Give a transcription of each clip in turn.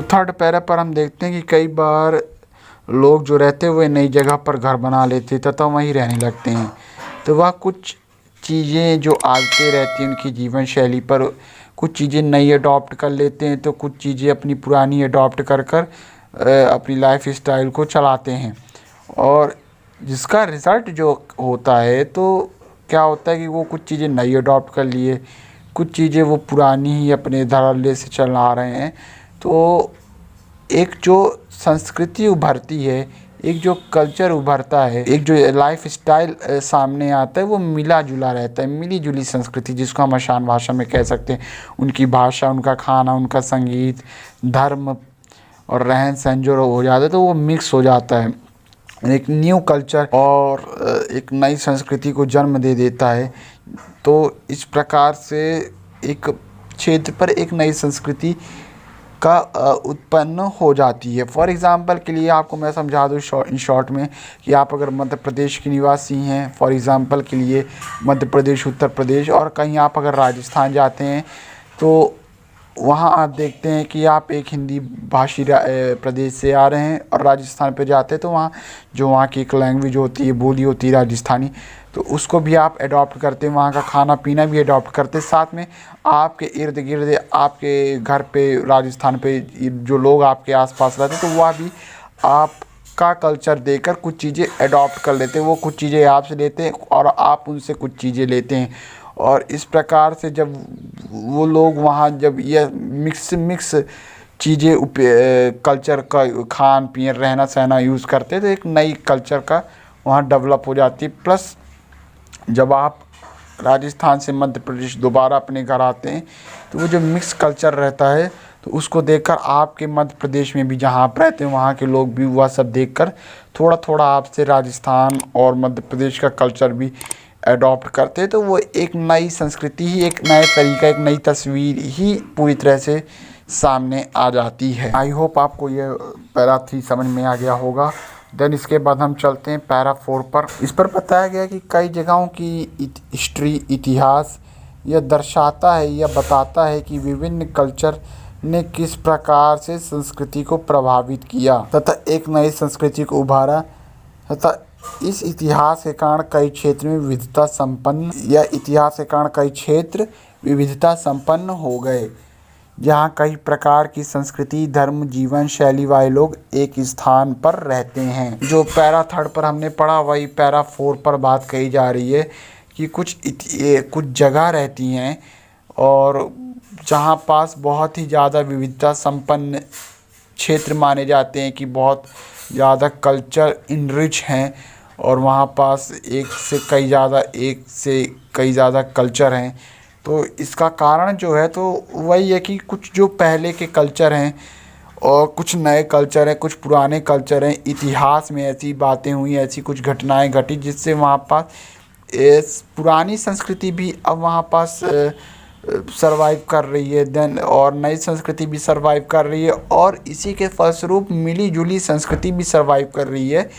Third para पर हम देखते हैं कि कई बार लोग जो रहते हुए नई जगह पर घर बना लेते तथा वहीं रहने लगते हैं, तो वह कुछ चीज़ें जो आती रहती हैं उनकी जीवन शैली पर, कुछ चीज़ें नई अडॉप्ट कर लेते हैं, तो कुछ चीज़ें अपनी पुरानी अडॉप्ट कर कर अपनी लाइफ स्टाइल को चलाते हैं। और जिसका रिज़ल्ट जो होता है, तो क्या होता है कि वो कुछ चीज़ें नई अडॉप्ट कर लिए, कुछ चीज़ें वो पुरानी ही अपने धड़ल्ले से चला रहे हैं। तो एक जो संस्कृति उभरती है, एक जो कल्चर उभरता है, एक जो लाइफ स्टाइल सामने आता है, वो मिला जुला रहता है, मिली जुली संस्कृति जिसको हम आसान भाषा में कह सकते हैं। उनकी भाषा, उनका खाना, उनका संगीत, धर्म और रहन सहन जो हो जाता है, तो वो मिक्स हो जाता है, एक न्यू कल्चर और एक नई संस्कृति को जन्म दे देता है। तो इस प्रकार से एक क्षेत्र पर एक नई संस्कृति का उत्पन्न हो जाती है। फॉर एग्ज़ाम्पल के लिए आपको मैं समझा दूँ इन शॉर्ट में कि आप अगर मध्य प्रदेश के निवासी हैं, फॉर एग्ज़ाम्पल के लिए मध्य प्रदेश, उत्तर प्रदेश, और कहीं आप अगर राजस्थान जाते हैं, तो वहाँ आप देखते हैं कि आप एक हिंदी भाषी प्रदेश से आ रहे हैं और राजस्थान पे जाते हैं, तो वहाँ जो वहाँ की एक लैंग्वेज होती है, बोली होती है राजस्थानी, तो उसको भी आप अडॉप्ट करते हैं, वहाँ का खाना पीना भी अडॉप्ट करते हैं। साथ में आपके इर्द गिर्द, आपके घर पे, राजस्थान पे जो लोग आपके आसपास रहते हैं, तो वह भी आपका कल्चर देखकर कुछ चीज़ें अडॉप्ट कर लेते हैं। वो कुछ चीज़ें आपसे लेते हैं और आप उनसे कुछ चीज़ें लेते हैं। और इस प्रकार से जब वो लोग वहाँ जब यह मिक्स चीज़ें कल्चर का खान पीन, रहना सहना यूज़ करते हैं, तो एक नई कल्चर का वहाँ डेवलप हो जाती है। प्लस जब आप राजस्थान से मध्य प्रदेश दोबारा अपने घर आते हैं, तो वो जो मिक्स कल्चर रहता है, तो उसको देखकर आपके मध्य प्रदेश में भी जहाँ आप रहते हैं वहाँ के लोग भी वह सब देखकर थोड़ा थोड़ा आपसे राजस्थान और मध्य प्रदेश का कल्चर भी अडॉप्ट करते हैं। तो वो एक नई संस्कृति ही, एक नए तरीका, एक नई तस्वीर ही पूरी तरह से सामने आ जाती है। आई होप आपको ये पैरा 3 समझ में आ गया होगा। देन इसके बाद हम चलते हैं पैरा 4 पर। इस पर बताया गया कि कई जगहों की हिस्ट्री, इतिहास यह दर्शाता है, यह बताता है कि विभिन्न कल्चर ने किस प्रकार से संस्कृति को प्रभावित किया तथा एक नई संस्कृति को उभारा, तथा इस इतिहास के कारण कई क्षेत्र में विविधता संपन्न, या इतिहास के कारण कई क्षेत्र विविधता संपन्न हो गए, जहाँ कई प्रकार की संस्कृति, धर्म, जीवन शैली वाले लोग एक स्थान पर रहते हैं। जो पैरा 3 पर हमने पढ़ा, वही पैरा 4 पर बात कही जा रही है कि कुछ जगह रहती हैं और जहाँ पास बहुत ही ज़्यादा विविधता संपन्न क्षेत्र माने जाते हैं, कि बहुत ज़्यादा कल्चर इनरिच हैं, और वहाँ पास एक से कई ज़्यादा कल्चर हैं। तो इसका कारण जो है, तो वही है कि कुछ जो पहले के कल्चर हैं और कुछ नए कल्चर हैं, कुछ पुराने कल्चर हैं। इतिहास में ऐसी बातें हुई, ऐसी कुछ घटनाएं घटी जिससे वहाँ पास इस पुरानी संस्कृति भी अब वहाँ पास सरवाइव कर रही है, देन और नई संस्कृति भी सरवाइव कर रही है, और इसी के फलस्वरूप मिली जुली संस्कृति भी सरवाइव कर रही है।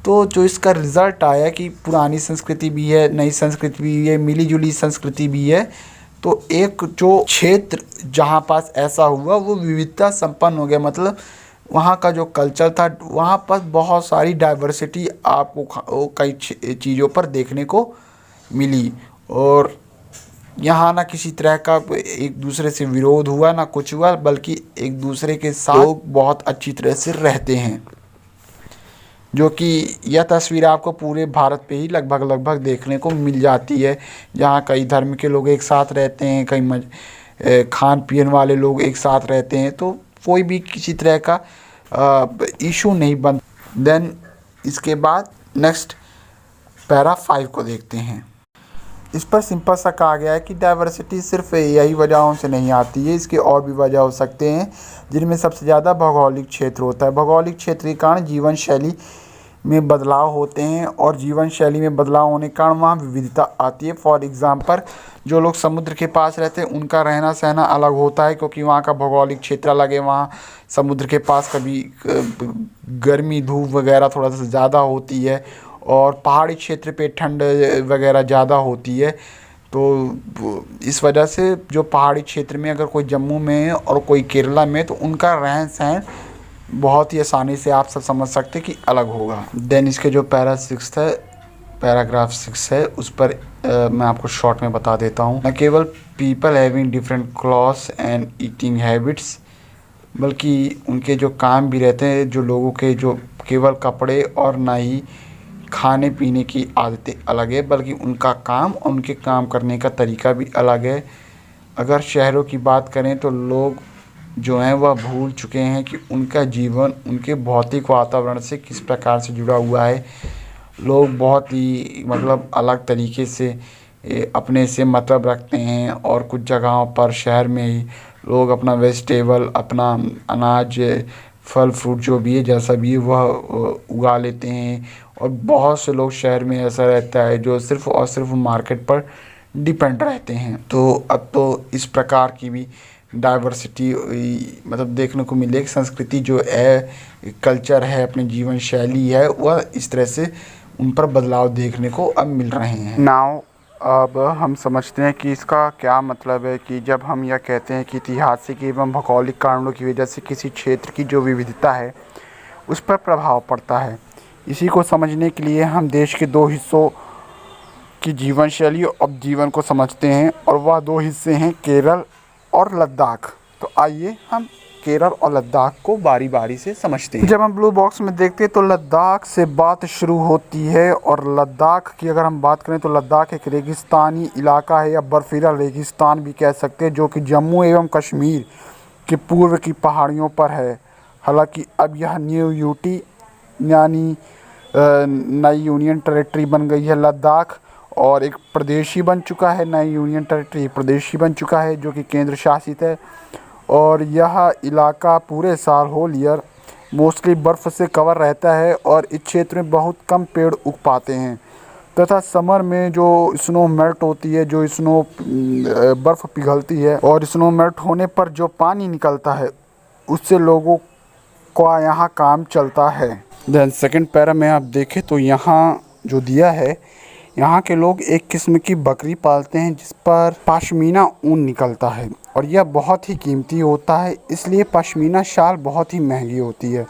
तो जो इसका रिज़ल्ट आया कि पुरानी संस्कृति भी है, नई संस्कृति भी है, मिली जुली संस्कृति भी है, तो एक जो क्षेत्र जहाँ पास ऐसा हुआ वो विविधता संपन्न हो गया। मतलब वहाँ का जो कल्चर था, वहाँ पर बहुत सारी डाइवर्सिटी आपको कई चीज़ों पर देखने को मिली, और यहाँ ना किसी तरह का एक दूसरे से विरोध हुआ, ना कुछ हुआ, बल्कि एक दूसरे के साथ लोग बहुत अच्छी तरह से रहते हैं। जो कि यह तस्वीर आपको पूरे भारत पे ही लगभग देखने को मिल जाती है, जहाँ कई धर्म के लोग एक साथ रहते हैं, कई खान पीन वाले लोग एक साथ रहते हैं, तो कोई भी किसी तरह का इशू नहीं बन। देन इसके बाद नेक्स्ट पैरा 5 को देखते हैं। इस पर सिंपल सा कहा गया है कि डाइवर्सिटी सिर्फ यही वजहों से नहीं आती है, इसके और भी वजह हो सकते हैं, जिनमें सबसे ज़्यादा भौगोलिक क्षेत्र होता है। भौगोलिक क्षेत्र के कारण जीवन शैली में बदलाव होते हैं, और जीवन शैली में बदलाव होने के कारण वहाँ विविधता आती है। फॉर एग्ज़ाम्पल, जो लोग समुद्र के पास रहते हैं उनका रहना सहना अलग होता है, क्योंकि वहाँ का भौगोलिक क्षेत्र अलग है। वहाँ समुद्र के पास कभी गर्मी, धूप वगैरह थोड़ा सा ज़्यादा होती है, और पहाड़ी क्षेत्र पे ठंड वगैरह ज़्यादा होती है। तो इस वजह से जो पहाड़ी क्षेत्र में अगर कोई जम्मू में है और कोई केरला में, तो उनका रहन सहन बहुत ही आसानी से आप सब समझ सकते हैं कि अलग होगा। देन इसके जो पैराग्राफ 6 है उस पर मैं आपको शॉर्ट में बता देता हूँ। न केवल people having different clothes and eating habits, बल्कि उनके जो काम भी रहते हैं, जो लोगों के जो केवल कपड़े और ना ही खाने पीने की आदतें अलग है, बल्कि उनका काम और उनके काम करने का तरीका भी अलग है। अगर शहरों की बात करें तो लोग जो हैं वह भूल चुके हैं कि उनका जीवन उनके भौतिक वातावरण से किस प्रकार से जुड़ा हुआ है। लोग बहुत ही अलग तरीके से अपने से मतलब रखते हैं, और कुछ जगहों पर शहर में ही लोग अपना वेजिटेबल, अपना अनाज, फल फ्रूट जो भी है, जैसा भी है वह उगा लेते हैं। और बहुत से लोग शहर में ऐसा रहता है जो सिर्फ़ और सिर्फ मार्केट पर डिपेंड रहते हैं। तो अब तो इस प्रकार की भी डाइवर्सिटी देखने को मिले। संस्कृति जो है, कल्चर है, अपनी जीवन शैली है, वह इस तरह से उन पर बदलाव देखने को अब मिल रहे हैं। नाउ अब हम समझते हैं कि इसका क्या मतलब है कि जब हम यह कहते हैं कि ऐतिहासिक एवं भौगोलिक कारणों की वजह से किसी क्षेत्र की जो विविधता है उस पर प्रभाव पड़ता है। इसी को समझने के लिए हम देश के 2 हिस्सों की जीवन शैली और जीवन को समझते हैं, और वह 2 हिस्से हैं केरल और लद्दाख। तो आइए हम केरल और लद्दाख को बारी बारी से समझते हैं। जब हम ब्लू बॉक्स में देखते हैं तो लद्दाख से बात शुरू होती है, और लद्दाख की अगर हम बात करें तो लद्दाख एक रेगिस्तानी इलाका है, या बर्फीला रेगिस्तान भी कह सकते हैं, जो कि जम्मू एवं कश्मीर के पूर्व की पहाड़ियों पर है। हालांकि अब यह न्यू यूटी यानी नई यूनियन टेरेटरी बन गई है लद्दाख, और एक प्रदेश ही बन चुका है। नई यूनियन टेरेटरी प्रदेश ही बन चुका है जो कि केंद्र शासित है। और यह इलाका पूरे साल होल ईयर मोस्टली बर्फ़ से कवर रहता है, और इस क्षेत्र में बहुत कम पेड़ उग पाते हैं, तथा समर में जो स्नो मेल्ट होती है, जो स्नो बर्फ़ पिघलती है, और स्नो मेल्ट होने पर जो पानी निकलता है उससे लोगों का यहाँ काम चलता है। देन सेकंड पैरा में आप देखें तो यहाँ जो दिया है, यहाँ के लोग एक किस्म की बकरी पालते हैं जिस पर पश्मीना ऊन निकलता है, और यह बहुत ही कीमती होता है, इसलिए पश्मीना शाल बहुत ही महंगी होती है।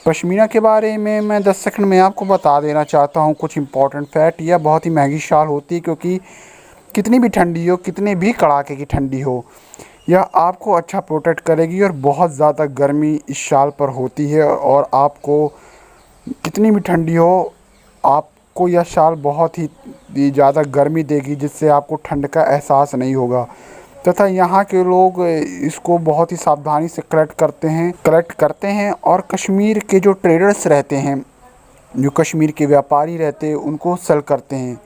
पश्मीना के बारे में मैं 10 सेकंड में आपको बता देना चाहता हूँ कुछ इंपॉर्टेंट फैक्ट। यह बहुत ही महंगी शाल होती है, क्योंकि कितनी भी ठंडी हो, कितने भी कड़ाके की ठंडी हो, यह आपको अच्छा प्रोटेक्ट करेगी, और बहुत ज़्यादा गर्मी इस शाल पर होती है, और आपको कितनी भी ठंडी हो, आपको यह शाल बहुत ही ज़्यादा गर्मी देगी, जिससे आपको ठंड का एहसास नहीं होगा। तथा यहाँ के लोग इसको बहुत ही सावधानी से कलेक्ट करते हैं, और कश्मीर के जो ट्रेडर्स रहते हैं, जो कश्मीर के व्यापारी रहते हैं, उनको सेल करते हैं।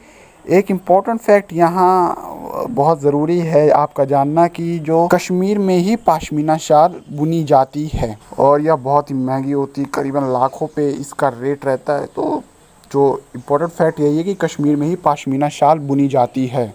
एक इम्पॉर्टेंट फैक्ट यहाँ बहुत ज़रूरी है आपका जानना कि जो कश्मीर में ही पश्मीना शाल बुनी जाती है, और यह बहुत ही महंगी होती है, करीबन लाखों पे इसका रेट रहता है। तो जो इम्पोर्टेंट फैक्ट यही है कि कश्मीर में ही पश्मीना शाल बुनी जाती है।